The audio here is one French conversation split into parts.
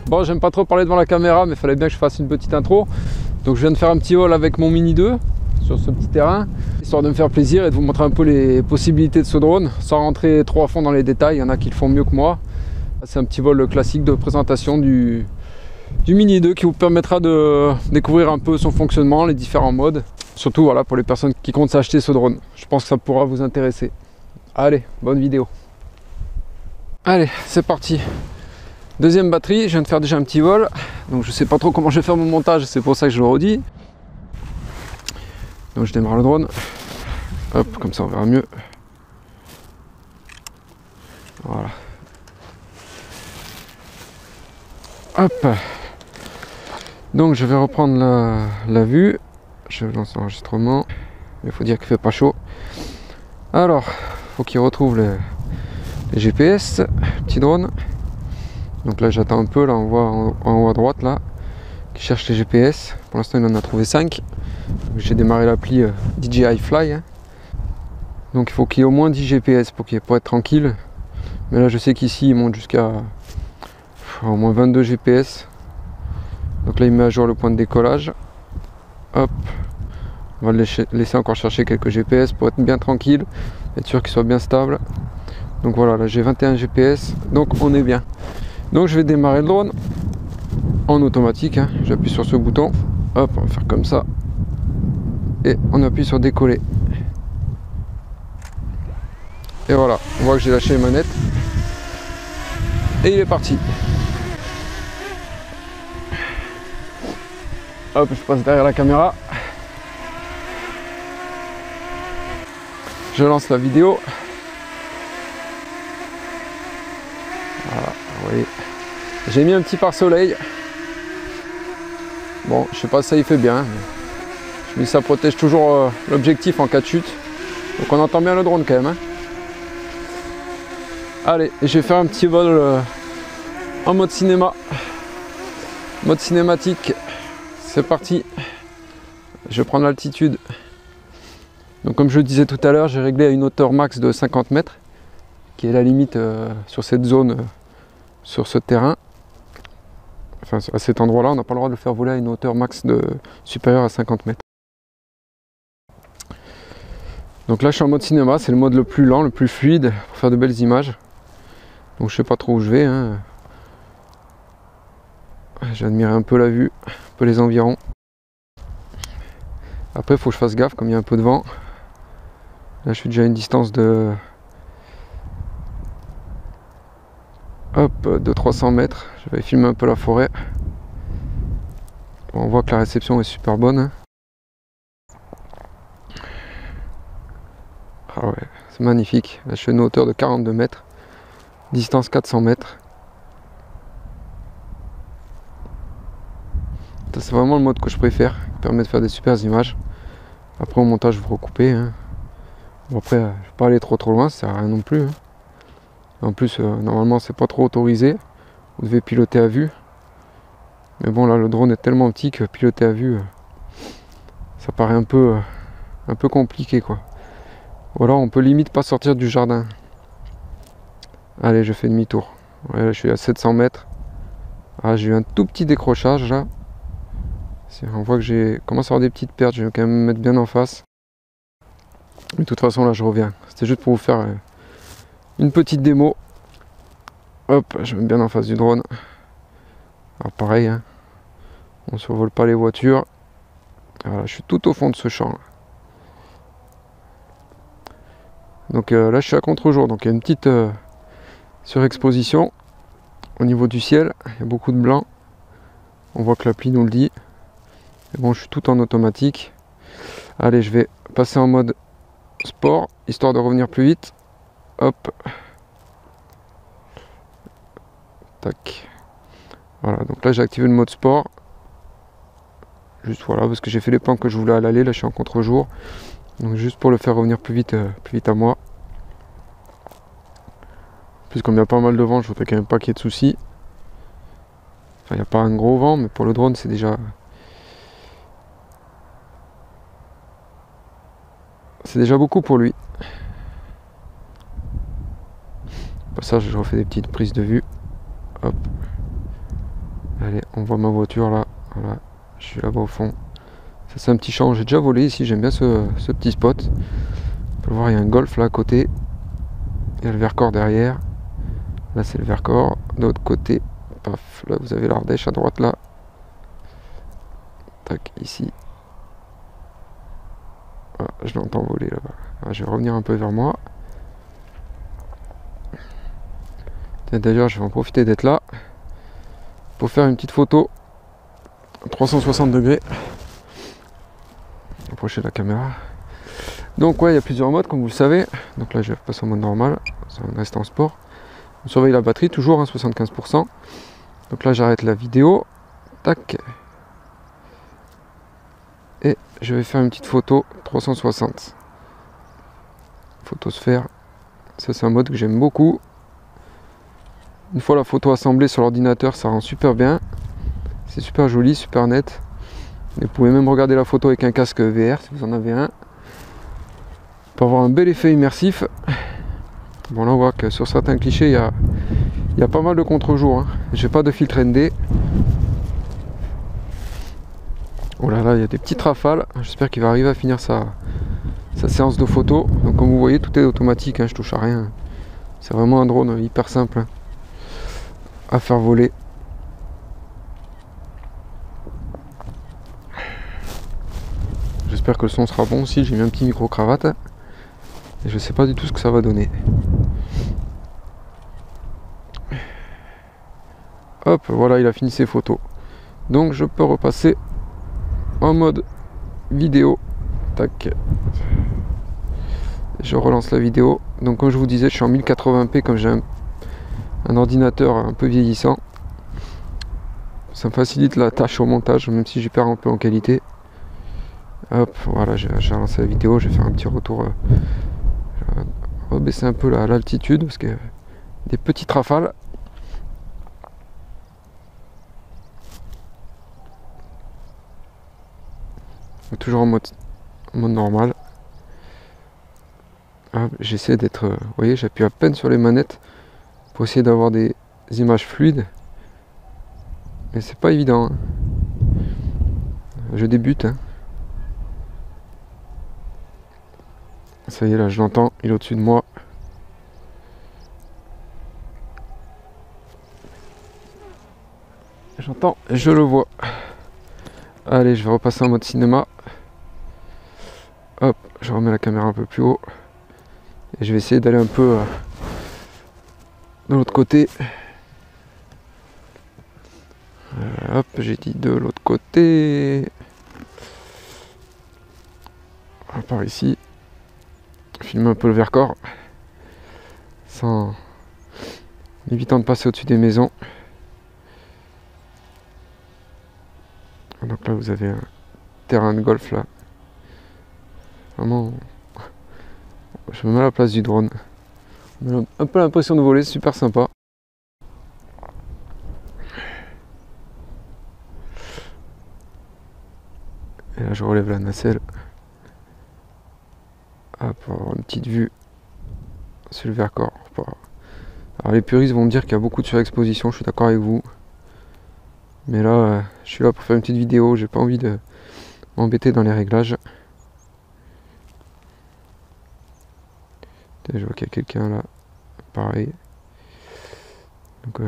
Bon, j'aime pas trop parler devant la caméra, mais il fallait bien que je fasse une petite intro. Donc je viens de faire un petit vol avec mon Mini 2 sur ce petit terrain, histoire de me faire plaisir et de vous montrer un peu les possibilités de ce drone, sans rentrer trop à fond dans les détails. Il y en a qui le font mieux que moi. C'est un petit vol classique de présentation du Mini 2 qui vous permettra de découvrir un peu son fonctionnement, les différents modes. Surtout voilà, pour les personnes qui comptent s'acheter ce drone. Je pense que ça pourra vous intéresser. Allez, bonne vidéo. Allez, c'est parti. Deuxième batterie, je viens de faire déjà un petit vol. Donc je sais pas trop comment je vais faire mon montage, c'est pour ça que je le redis. Donc je démarre le drone. Hop, comme ça on verra mieux. Voilà. Hop. Donc je vais reprendre la vue. Je lance l'enregistrement. Il faut dire qu'il fait pas chaud. Alors, faut qu'il retrouve les GPS, petit drone. Donc là j'attends un peu, là on voit en haut à droite là, qui cherche les GPS. Pour l'instant il en a trouvé 5. J'ai démarré l'appli DJI Fly. Donc il faut qu'il y ait au moins 10 GPS pour être tranquille. Mais là je sais qu'ici il monte jusqu'à au moins 22 GPS. Donc là il met à jour le point de décollage. Hop. On va le laisser encore chercher quelques GPS pour être bien tranquille, être sûr qu'il soit bien stable. Donc voilà, là j'ai 21 GPS, donc on est bien. Donc je vais démarrer le drone en automatique, hein. J'appuie sur ce bouton, hop, on va faire comme ça. Et on appuie sur décoller. Et voilà, on voit que j'ai lâché les manettes. Et il est parti. Hop, je passe derrière la caméra. Je lance la vidéo. Voilà, vous voyez. J'ai mis un petit pare-soleil. Bon, je sais pas si ça y fait bien. Je me dis ça protège toujours l'objectif en cas de chute. Donc on entend bien le drone quand même. Hein. Allez, je vais faire un petit vol en mode cinéma. Mode cinématique. C'est parti. Je vais prendre l'altitude. Donc comme je le disais tout à l'heure, j'ai réglé à une hauteur max de 50 mètres, qui est la limite sur cette zone, sur ce terrain. Enfin à cet endroit-là, on n'a pas le droit de le faire voler à une hauteur max supérieure à 50 mètres. Donc là je suis en mode cinéma, c'est le mode le plus lent, le plus fluide, pour faire de belles images. Donc je sais pas trop où je vais. Hein. J'admire un peu la vue, un peu les environs. Après il faut que je fasse gaffe, comme il y a un peu de vent. Là je suis déjà à une distance de 300 mètres. Je vais filmer un peu la forêt. Bon, on voit que la réception est super bonne. Hein. Ah ouais, c'est magnifique. Là je suis à une hauteur de 42 mètres. Distance 400 mètres. C'est vraiment le mode que je préfère. Qui permet de faire des super images. Après au montage vous recoupez. Hein. Bon, après je vais pas aller trop loin, ça sert à rien non plus. Hein. En plus normalement c'est pas trop autorisé. Vous devez piloter à vue. Mais bon là le drone est tellement petit que piloter à vue ça paraît un peu compliqué quoi. Ou alors on peut limite pas sortir du jardin. Allez, je fais demi-tour. Ouais, là, je suis à 700 mètres. Ah, j'ai eu un tout petit décrochage là. On voit que j'ai commencé à avoir des petites pertes. Je vais quand même me mettre bien en face. Mais de toute façon là je reviens. C'était juste pour vous faire une petite démo. Hop, je me mets bien en face du drone. Alors pareil, hein, on ne survole pas les voitures. Voilà, je suis tout au fond de ce champ. Là. Donc là je suis à contre-jour, donc il y a une petite surexposition au niveau du ciel. Il y a beaucoup de blanc. On voit que l'appli nous le dit. Mais bon, je suis tout en automatique. Allez, je vais passer en mode sport, histoire de revenir plus vite. Hop. Tac. Voilà, donc là j'ai activé le mode sport. Juste voilà, parce que j'ai fait les plans que je voulais à l'aller, là je suis en contre-jour. Donc juste pour le faire revenir plus vite à moi. En plus comme il y a pas mal de vent, je voudrais quand même pas qu'il y ait de soucis. Enfin il n'y a pas un gros vent, mais pour le drone c'est déjà... C'est déjà beaucoup pour lui. Au passage je refais des petites prises de vue. Hop. Allez, on voit ma voiture là. Voilà, je suis là-bas au fond. Ça c'est un petit champ, j'ai déjà volé ici, j'aime bien ce petit spot. On peut voir, il y a un golf là à côté. Il y a le Vercors derrière. Là c'est le Vercors. De l'autre côté, paf, là vous avez l'Ardèche à droite là. Tac, ici. Voilà, je l'entends voler là-bas. Ah, je vais revenir un peu vers moi. D'ailleurs, je vais en profiter d'être là pour faire une petite photo 360 degrés. Approcher la caméra. Donc ouais, il y a plusieurs modes comme vous le savez. Donc là, je vais passer en mode normal. Ça reste en sport. On surveille la batterie toujours, hein, 75%. Donc là, j'arrête la vidéo. Tac. Et je vais faire une petite photo 360. Photosphère. Ça, c'est un mode que j'aime beaucoup. Une fois la photo assemblée sur l'ordinateur, ça rend super bien. C'est super joli, super net. Vous pouvez même regarder la photo avec un casque VR si vous en avez un. Pour avoir un bel effet immersif. Bon, là on voit que sur certains clichés, il y a pas mal de contre-jour. Hein. J'ai pas de filtre ND. Oh là là, il y a des petites rafales. J'espère qu'il va arriver à finir sa séance de photo. Donc comme vous voyez, tout est automatique, hein, je touche à rien. C'est vraiment un drone hyper simple hein, à faire voler. J'espère que le son sera bon aussi. J'ai mis un petit micro-cravate. Et je sais pas du tout ce que ça va donner. Hop, voilà, il a fini ses photos. Donc je peux repasser en mode vidéo. Tac. Je relance la vidéo. Donc comme je vous disais, je suis en 1080p comme j'ai un ordinateur un peu vieillissant. Ça me facilite la tâche au montage, même si j'y perds un peu en qualité. Hop, voilà, j'ai lancé la vidéo. Je vais faire un petit retour. Je vais rebaisser un peu l'altitude parce que des petites rafales. Toujours en mode normal. J'essaie d'être. Vous voyez, j'appuie à peine sur les manettes pour essayer d'avoir des images fluides. Mais c'est pas évident. Hein. Je débute. Hein. Ça y est, là, je l'entends. Il est au-dessus de moi. J'entends et je le vois. Allez, je vais repasser en mode cinéma. Hop, je remets la caméra un peu plus haut. Et je vais essayer d'aller un peu de l'autre côté. Hop, j'ai dit de l'autre côté. Par ici. Filmer un peu le Vercors. En évitant de passer au-dessus des maisons. Donc là vous avez un terrain de golf là. Vraiment, je me mets à la place du drone. On a un peu l'impression de voler, c'est super sympa. Et là je relève la nacelle. Ah, pour avoir une petite vue sur le Vercors. Alors les puristes vont me dire qu'il y a beaucoup de surexposition, je suis d'accord avec vous. Mais là, je suis là pour faire une petite vidéo, j'ai pas envie de m'embêter dans les réglages. Je vois qu'il y a quelqu'un là, pareil. Donc,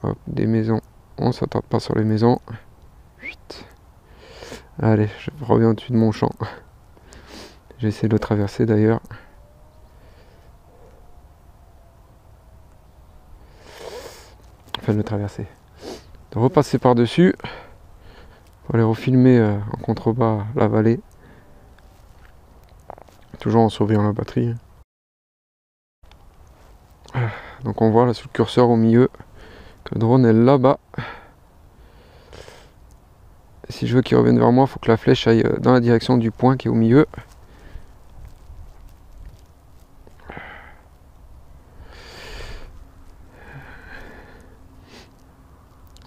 hop, des maisons, on s'attarde pas sur les maisons. Allez, je reviens au-dessus de mon champ. J'essaie de le traverser d'ailleurs. Enfin, de le traverser. De repasser par-dessus. Pour aller refilmer en contrebas la vallée. Toujours en surveillant la batterie. Donc on voit là sous le curseur au milieu que le drone est là-bas. Si je veux qu'il revienne vers moi, il faut que la flèche aille dans la direction du point qui est au milieu.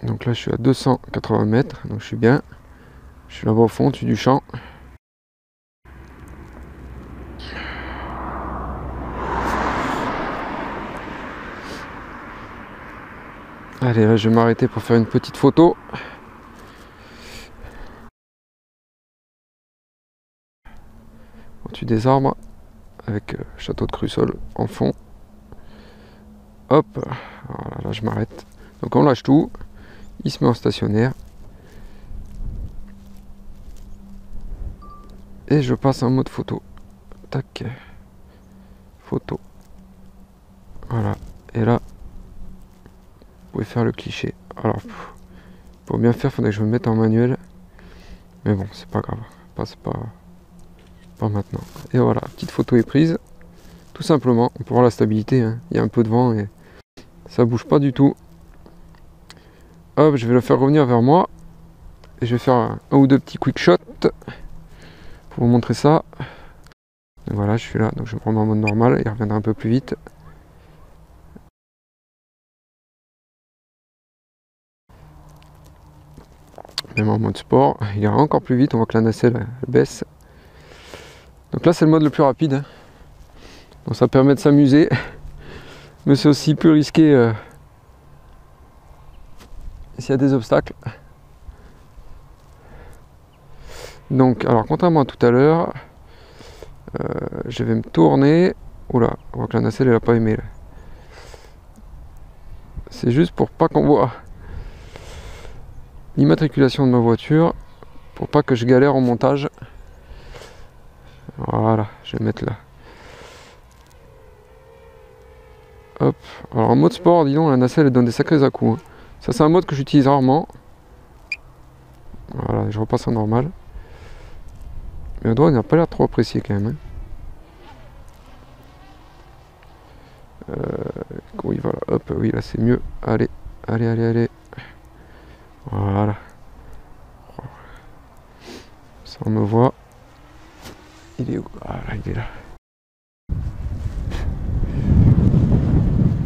Donc là je suis à 280 mètres, donc je suis bien. Je suis là-bas au fond, au-dessus du champ. Allez, là je vais m'arrêter pour faire une petite photo. Au-dessus des arbres, avec château de Crussol en fond. Hop, voilà, là je m'arrête. Donc on lâche tout, il se met en stationnaire. Et je passe en mode photo. Tac, photo. Voilà, et là, vous pouvez faire le cliché. Alors, pour bien faire, il faudrait que je me mette en manuel. Mais bon, c'est pas grave, c'est pas maintenant. Et voilà, petite photo est prise. Tout simplement, on peut voir la stabilité, hein. Il y a un peu de vent et ça bouge pas du tout. Hop, je vais le faire revenir vers moi. Et je vais faire un ou deux petits quick shots pour vous montrer ça. Et voilà, je suis là, donc je vais me prendre en mode normal, il reviendra un peu plus vite. Même en mode sport, il ira encore plus vite, on voit que la nacelle elle baisse. Donc là c'est le mode le plus rapide, hein. Donc ça permet de s'amuser, mais c'est aussi plus risqué s'il y a des obstacles. Donc, alors contrairement à tout à l'heure, je vais me tourner. Oula, on voit que la nacelle elle a pas aimé là. C'est juste pour pas qu'on voit l'immatriculation de ma voiture, pour pas que je galère en montage. Voilà, je vais mettre là. Hop, alors en mode sport, dis donc, la nacelle elle donne des sacrés à-coups, hein. Ça c'est un mode que j'utilise rarement. Voilà, je repasse en normal. Mais le doigt il n'a pas l'air trop apprécié quand même, hein. Oui voilà, hop, oui là c'est mieux. Allez, allez, allez, allez. Voilà. Ça on me voit. Il est où? Voilà, il est là.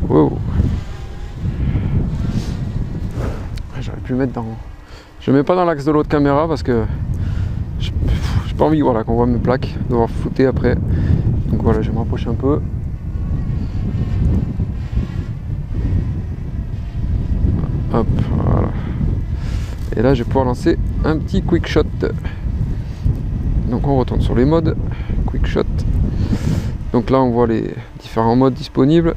Wow. J'aurais pu le mettre dans... Je le mets pas dans l'axe de l'autre caméra parce que j'ai pas envie, voilà, qu'on voit mes plaques, devoir flouter après. Donc voilà, je vais me rapprocher un peu. Hop, voilà. Et là, je vais pouvoir lancer un petit quick shot. Donc on retourne sur les modes, quick shot. Donc là, on voit les différents modes disponibles.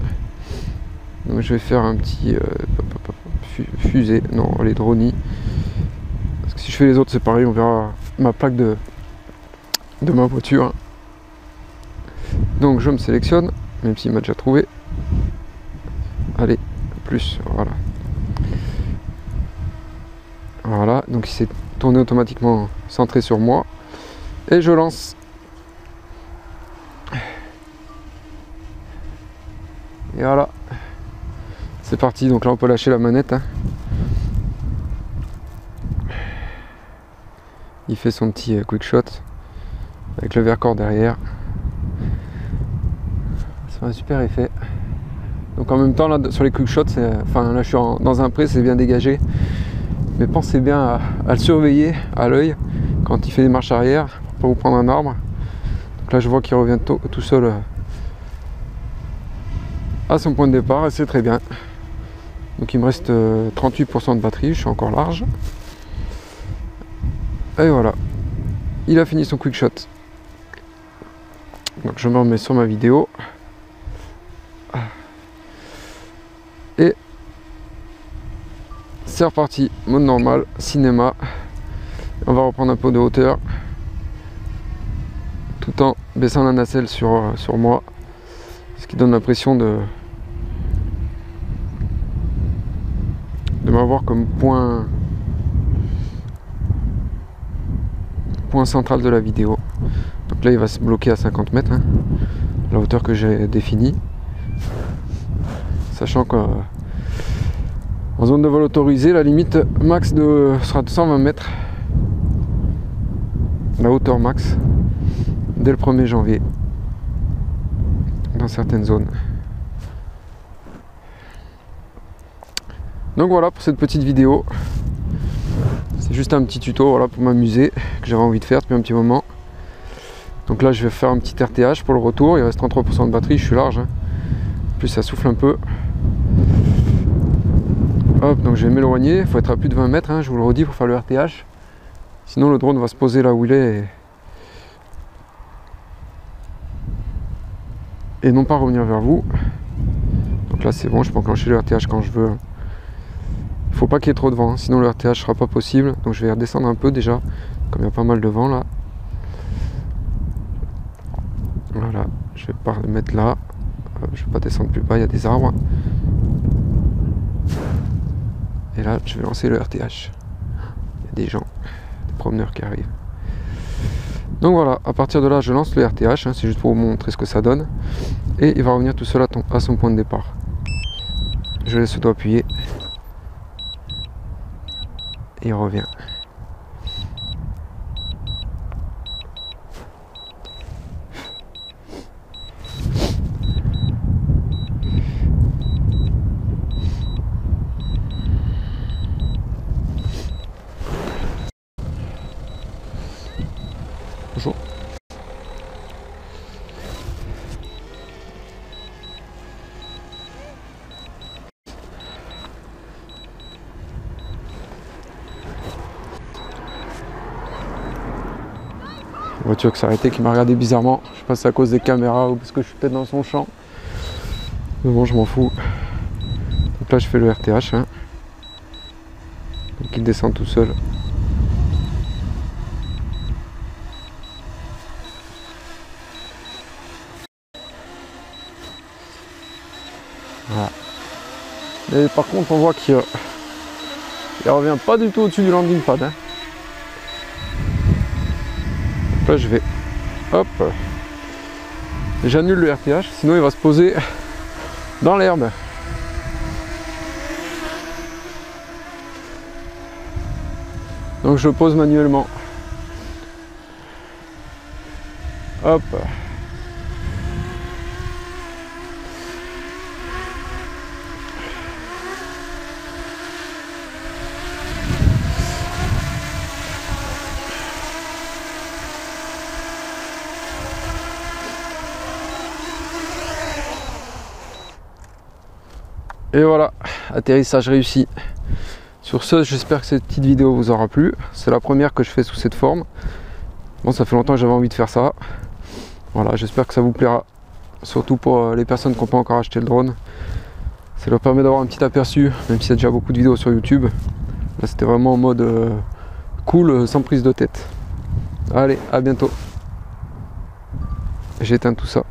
Donc je vais faire un petit fusée, non, les dronies. Parce que si je fais les autres, c'est pareil, on verra ma plaque de ma voiture. Donc je me sélectionne, même s'il m'a déjà trouvé. Allez, plus, voilà. Voilà, donc il s'est tourné automatiquement centré sur moi. Et je lance. Et voilà. C'est parti, donc là on peut lâcher la manette, hein. Il fait son petit quick shot avec le Vercors derrière. Ça fait un super effet. Donc en même temps là sur les quick shots, enfin là je suis dans un pré, c'est bien dégagé. Mais pensez bien à le surveiller à l'œil quand il fait des marches arrière pour pas vous prendre un arbre. Donc là je vois qu'il revient tout seul à son point de départ et c'est très bien. Donc il me reste 38% de batterie, je suis encore large. Et voilà, il a fini son quick shot. Donc je me remets sur ma vidéo. Et c'est reparti, mode normal, cinéma. On va reprendre un peu de hauteur tout en baissant la nacelle sur moi, ce qui donne l'impression de m'avoir comme point central de la vidéo. Donc là il va se bloquer à 50 mètres, hein, la hauteur que j'ai définie, sachant qu'en zone de vol autorisée la limite max sera de 120 mètres, la hauteur max dès le 1er janvier dans certaines zones. Donc voilà pour cette petite vidéo. C'est juste un petit tuto, voilà, pour m'amuser, que j'avais envie de faire depuis un petit moment. Donc là je vais faire un petit RTH pour le retour, il reste 33% de batterie, je suis large, hein. En plus ça souffle un peu. Hop, Hop, donc je vais m'éloigner, il faut être à plus de 20 mètres, hein, je vous le redis, pour faire le RTH. Sinon le drone va se poser là où il est et non pas revenir vers vous. Donc là c'est bon, je peux enclencher le RTH quand je veux. Il faut pas qu'il y ait trop de vent, hein, sinon le RTH sera pas possible. Donc je vais redescendre un peu déjà, comme il y a pas mal de vent là. Voilà, je vais pas le mettre là. Je vais pas descendre plus bas, il y a des arbres. Et là, je vais lancer le RTH. Il y a des gens, des promeneurs qui arrivent. Donc voilà, à partir de là, je lance le RTH. Hein, c'est juste pour vous montrer ce que ça donne. Et il va revenir tout seul à son point de départ. Je laisse le doigt appuyé. Et il revient. Bonjour. La voiture qui s'est arrêtée, qui m'a regardé bizarrement. Je sais pas si c'est à cause des caméras ou parce que je suis peut-être dans son champ. Mais bon, je m'en fous. Donc là, je fais le RTH. Hein. Donc il descend tout seul. Voilà. Et par contre, on voit qu'il revient pas du tout au-dessus du landing pad. Hein. Donc là, je vais, hop, j'annule le RTH, sinon il va se poser dans l'herbe. Donc je pose manuellement. Hop. Et voilà, atterrissage réussi. Sur ce, j'espère que cette petite vidéo vous aura plu. C'est la première que je fais sous cette forme. Bon, ça fait longtemps que j'avais envie de faire ça. Voilà, j'espère que ça vous plaira. Surtout pour les personnes qui n'ont pas encore acheté le drone. Ça leur permet d'avoir un petit aperçu, même s'il y a déjà beaucoup de vidéos sur YouTube. Là, c'était vraiment en mode cool, sans prise de tête. Allez, à bientôt. J'éteins tout ça.